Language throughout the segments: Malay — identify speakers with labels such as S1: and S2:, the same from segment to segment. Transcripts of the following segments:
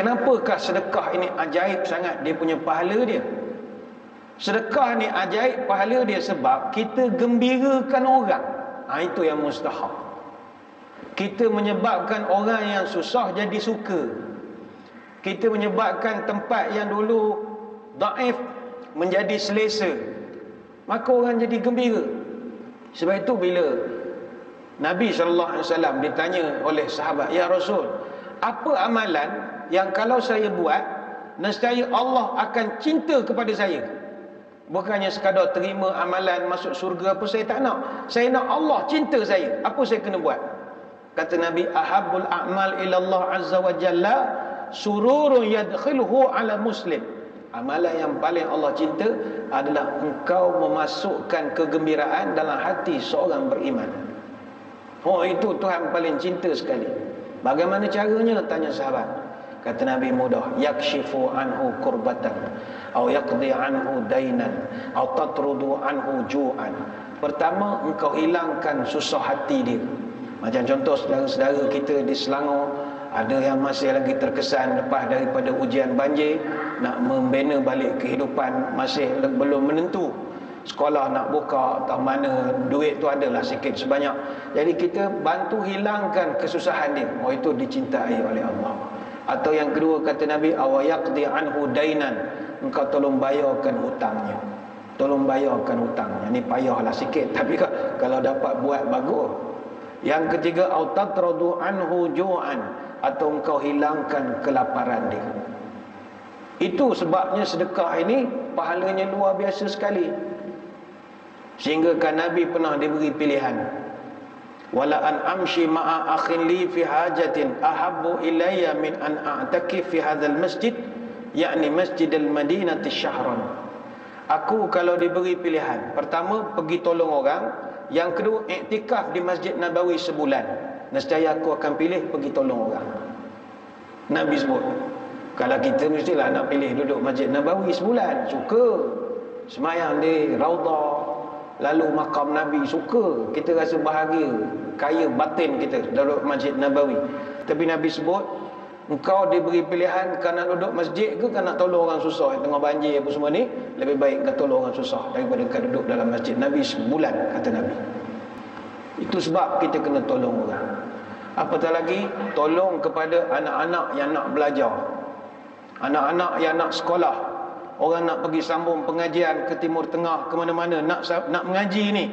S1: Kenapakah sedekah ini ajaib sangat dia punya pahala dia? Sedekah ni ajaib pahala dia sebab kita gembirakan orang. Itu yang mustahab. Kita menyebabkan orang yang susah jadi suka. Kita menyebabkan tempat yang dulu daif menjadi selesa. Maka orang jadi gembira. Sebab itu bila Nabi SAW ditanya oleh sahabat, "Ya Rasul, apa amalan yang kalau saya buat nescaya Allah akan cinta kepada saya?" Bukannya sekadar terima amalan masuk syurga apa, saya tak nak. Saya nak Allah cinta saya. Apa saya kena buat? Kata Nabi, "Ahabbul a'mal ila Allah azza wa jalla sururun yadkhiluhu ala muslim." Amalan yang paling Allah cinta adalah engkau memasukkan kegembiraan dalam hati seorang beriman. Oh, itu Tuhan paling cinta sekali. Bagaimana caranya? Tanya sahabat. Kata Nabi, mudah. Yakshifu anhu kurbatan, atau yaqdi anhu dainan, atau tatrudu anhu ju'an. Pertama, engkau hilangkan susah hati dia. Macam contoh saudara-saudara kita di Selangor, ada yang masih lagi terkesan lepas daripada ujian banjir, nak membina balik kehidupan, masih belum menentu. Sekolah nak buka atau mana, duit tu adalah sikit sebanyak. Jadi kita bantu hilangkan kesusahan dia. Oh, itu dicintai oleh Allah. Atau yang kedua kata Nabi, awayaqdi anhu dainan, engkau tolong bayarkan hutangnya. Tolong bayarkan hutangnya. Ni payahlah sikit, tapi kalau dapat buat bagus. Yang ketiga, au tatradu anhu ju'an, atau engkau hilangkan kelaparan dia. Itu sebabnya sedekah ini pahalanya luar biasa sekali. Sehingga kan Nabi pernah diberi pilihan, wala an amshi ma'a akhin li fi hajatin ahabbu ilayya min an a'takif fi hadzal masjid, yakni masjidil madinati syahran. Aku kalau diberi pilihan, pertama pergi tolong orang, yang kedua iktikaf di Masjid Nabawi sebulan, nescaya aku akan pilih pergi tolong orang. Nabi sebut, kalau kita mestilah nak pilih duduk Masjid Nabawi sebulan, suka semayang di Raudah, lalu makam Nabi, suka, kita rasa bahagia, kaya batin kita duduk Masjid Nabawi. Tapi Nabi sebut, engkau diberi pilihan kan nak duduk masjid ke kan nak tolong orang susah yang tengah banjir apa semua ni, lebih baik kau tolong orang susah daripada kau duduk dalam masjid Nabi sebulan, kata Nabi. Itu sebab kita kena tolong orang. Apatah lagi, tolong kepada anak-anak yang nak belajar, anak-anak yang nak sekolah. Orang nak pergi sambung pengajian ke Timur Tengah, ke mana-mana, nak mengaji ni.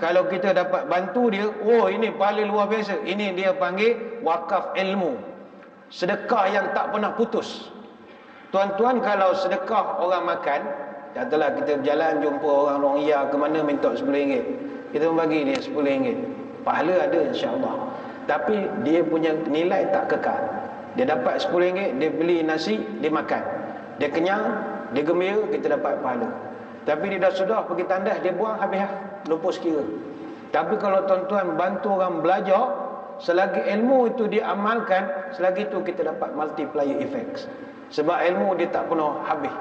S1: Kalau kita dapat bantu dia, oh ini paling luar biasa. Ini dia panggil wakaf ilmu. Sedekah yang tak pernah putus. Tuan-tuan, kalau sedekah orang makan, katalah kita berjalan jumpa orang iya ke mana minta RM10, kita bagi dia RM10, pahala ada insya-Allah. Tapi dia punya nilai tak kekal. Dia dapat RM10, dia beli nasi, dia makan, dia kenyang, dia gembira, kita dapat pahala. Tapi dia dah sudah pergi tandas, dia buang habis, lupa sekira. Tapi kalau tuan-tuan bantu orang belajar, selagi ilmu itu diamalkan, selagi itu kita dapat multiplier effects. Sebab ilmu dia tak pernah habis.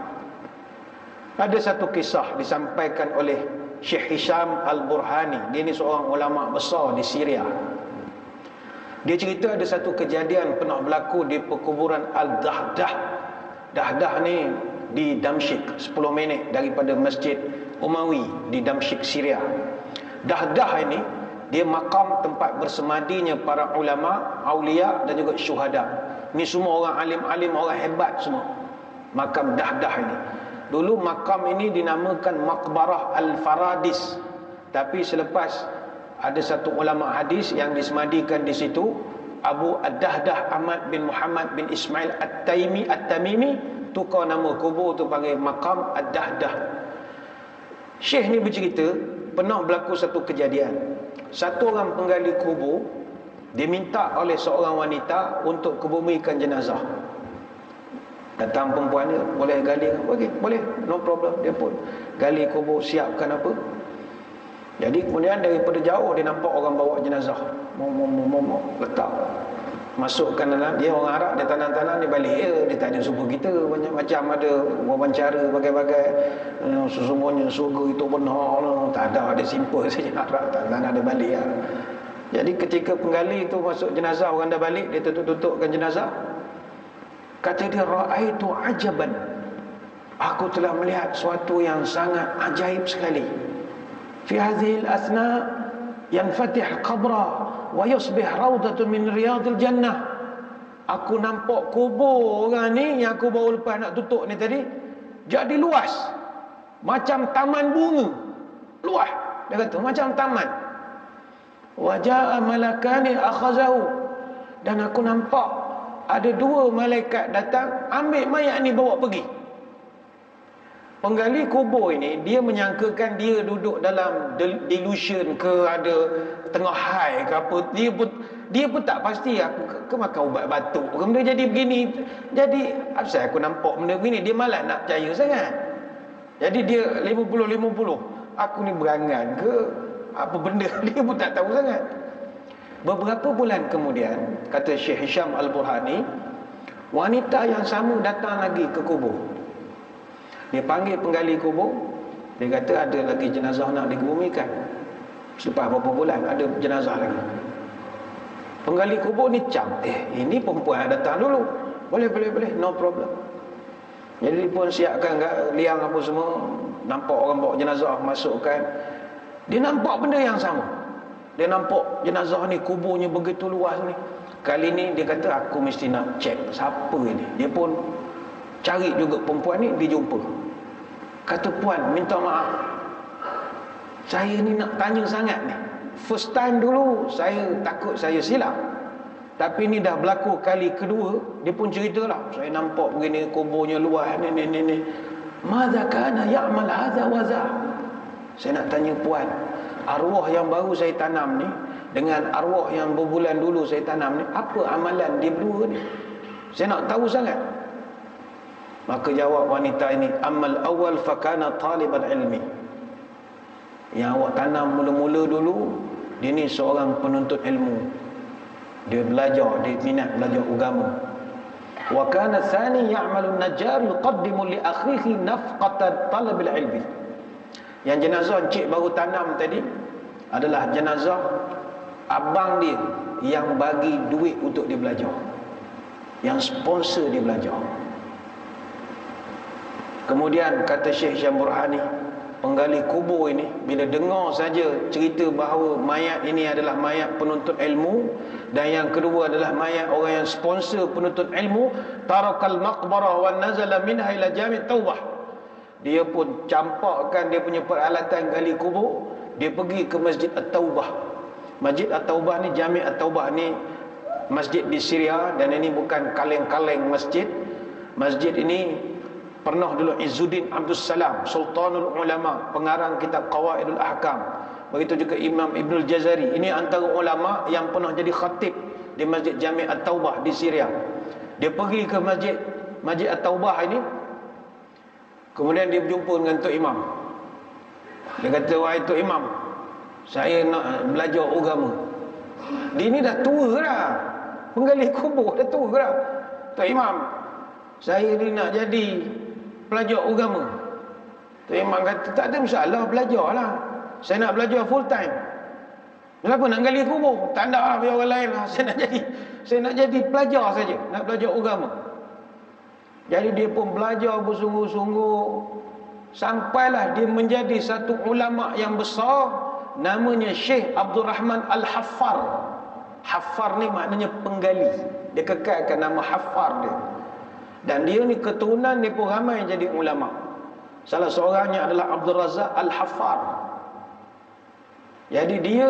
S1: Ada satu kisah disampaikan oleh Syekh Hisham Al-Burhani. Dia ni seorang ulama besar di Syria. Dia cerita ada satu kejadian pernah berlaku di perkuburan Al-Dahdah. Dahdah ni di Damsyik, 10 minit daripada Masjid Umawi di Damsyik, Syria. Dahdah ini dia makam tempat bersemadinya para ulama, aulia dan juga syuhada. Ni semua orang alim-alim, orang hebat semua. Makam Dahdah ini. Dulu makam ini dinamakan Maqbarah Al-Faradis. Tapi selepas ada satu ulama hadis yang disemadikan di situ, Abu Ad-Dahdah Ahmad bin Muhammad bin Ismail At-Tamimi, tukar nama kubur tu panggil Makam Ad-Dahdah. Syekh ni bercerita, pernah berlaku satu kejadian. Satu orang penggali kubur diminta oleh seorang wanita untuk kebumikan jenazah. Datang perempuan dia, boleh gali? Boleh, no problem. Dia pun gali kubur, siapkan apa. Jadi kemudian daripada jauh dia nampak orang bawa jenazah, letak, masukkan dalam. Dia orang Arab, dia tanam-tanam, dia balik. Dia tak ada suku kita, banyak macam ada wawancara bagai-bagai. Sesungguhnya surga itu benar, tak ada, dia simple saja. Arab tak ada balik. Jadi ketika penggali itu masuk jenazah, orang dah balik, dia tutup-tutupkan jenazah. Kata dia, ra'aitu ajaban, aku telah melihat suatu yang sangat ajaib sekali. Fi hadhihi al-athna yanfatih al-qabra wa yusbih rawdatun min riyadil jannah. Aku nampak kubur orang ni yang aku baru lepas nak tutup ni tadi, jadi luas, macam taman bunga. Luas, dia kata macam taman. Wa jaa malakani akhazahu, dan aku nampak ada dua malaikat datang ambil mayat ni bawa pergi. Penggali kubur ini dia menyangkakan dia duduk dalam delusion ke, ada tengah high ke apa. Dia pun tak pasti, aku ke makan ubat batuk ke benda jadi begini. Jadi asal aku nampak benda begini, dia malas nak percaya sangat. Jadi dia 50-50, aku ni berangan ke apa benda, dia pun tak tahu sangat. Beberapa bulan kemudian, kata Syekh Hisham Al-Burhani, wanita yang sama datang lagi ke kubur. Dia panggil penggali kubur, dia kata ada lagi jenazah nak dikebumikan. Selepas beberapa bulan ada jenazah lagi. Penggali kubur ni cam, ini perempuan yang datang dulu. Boleh, no problem. Jadi dia pun siapkan liang apa semua. Nampak orang bawa jenazah, masukkan. Dia nampak benda yang sama. Dia nampak jenazah ni, kuburnya begitu luas ni. Kali ni dia kata, aku mesti nak cek siapa ini. Dia pun cari juga perempuan ni, dia jumpa. Kata, puan, minta maaf, saya ni nak tanya sangat ni. First time dulu saya takut saya silap, tapi ni dah berlaku kali kedua. Dia pun ceritalah, saya nampak begini, kuburnya luas ni. Madza kana ya'mal hadza wa za. Saya nak tanya puan, arwah yang baru saya tanam ni dengan arwah yang berbulan dulu saya tanam ni, apa amalan dia berdua ni? Saya nak tahu sangat. Maka jawab wanita ini, amal awal fakana taliban ilmi. Yang awak tanam mula-mula dulu, dia ni seorang penuntut ilmu. Dia belajar, dia minat belajar agama. Wa kana thani ya'malu an-najjar yuqaddimu li akhihi nafqata talab al-ilmi. Yang jenazah encik baru tanam tadi adalah jenazah abang dia yang bagi duit untuk dia belajar, yang sponsor dia belajar. Kemudian kata Syekh Hisham Burhani, penggali kubur ini bila dengar saja cerita bahawa mayat ini adalah mayat penuntut ilmu, dan yang kedua adalah mayat orang yang sponsor penuntut ilmu, tarakal maqbarah wa nazala minha ila jami' taubah. Dia pun campakkan dia punya peralatan gali kubur, dia pergi ke Masjid At-Taubah. Masjid At-Taubah ni, Jami' At-Taubah ni masjid di Syria, dan ini bukan kaleng-kaleng masjid. Masjid ini pernah dulu Izzuddin Abdul Salam, Sultanul Ulama, pengarang kitab Qawaidul Ahkam. Begitu juga Imam Ibnul Jazari. Ini antara ulama yang pernah jadi khatib di Masjid Jami' At-Taubah di Syria. Dia pergi ke Masjid At-Taubah ini. Kemudian dia berjumpa dengan Tok Imam. Dia kata, wahai Tok Imam, saya nak belajar agama. Dia ni dah tua dah, penggali kubur dah tua dah. Tok Imam, saya ni nak jadi pelajar agama. Tok Imam kata, tak ada masalah, belajarlah. Saya nak belajar full time. Kenapa nak gali kubur? Tak ada lah, biar orang lain lah. Saya nak jadi pelajar saja, nak belajar agama. Jadi dia pun belajar bersungguh-sungguh, sampailah dia menjadi satu ulama yang besar, namanya Syekh Abdul Rahman Al-Haffar. Haffar ni maknanya penggali. Dia kekalkan nama Haffar dia. Dan dia ni keturunan dia pun ramai jadi ulama. Salah seorangnya adalah Abdul Razak Al-Haffar. Jadi dia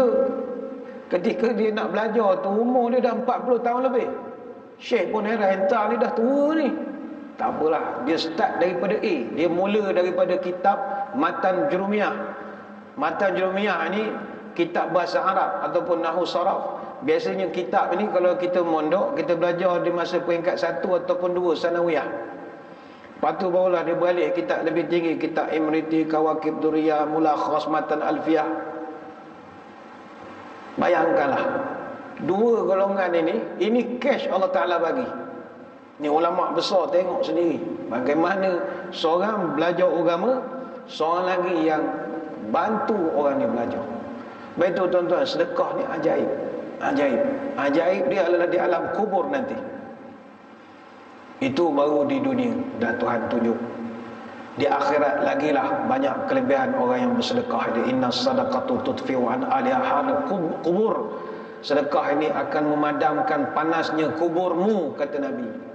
S1: ketika dia nak belajar tu, umur dia dah 40 tahun lebih. Syekh pun heran, entah ni dah tua ni. Tak apalah, dia start daripada A. Dia mula daripada kitab Matan Jurumiyah. Matan Jurumiyah ni kitab bahasa Arab ataupun Nahwu Saraf. Biasanya kitab ni kalau kita mondok, kita belajar di masa peringkat 1 ataupun 2 sanawiyah. Lepas tu barulah dia balik kitab lebih tinggi, kitab Imriti, Kawakib Duriyah, Mulakhas Matan Alfiyah. Bayangkanlah, dua golongan ini cash Allah Ta'ala bagi. Ni ulama besar tengok sendiri bagaimana seorang belajar agama, seorang lagi yang bantu orang ni belajar. Baik tu tuan-tuan, sedekah ni ajaib. Ajaib dia adalah di alam kubur nanti. Itu baru di dunia dah Tuhan tunjuk. Di akhirat lagilah banyak kelebihan orang yang bersedekah. Inna sadaqatu tudfi'u an alihal kubur. Sedekah ini akan memadamkan panasnya kuburmu, kata Nabi.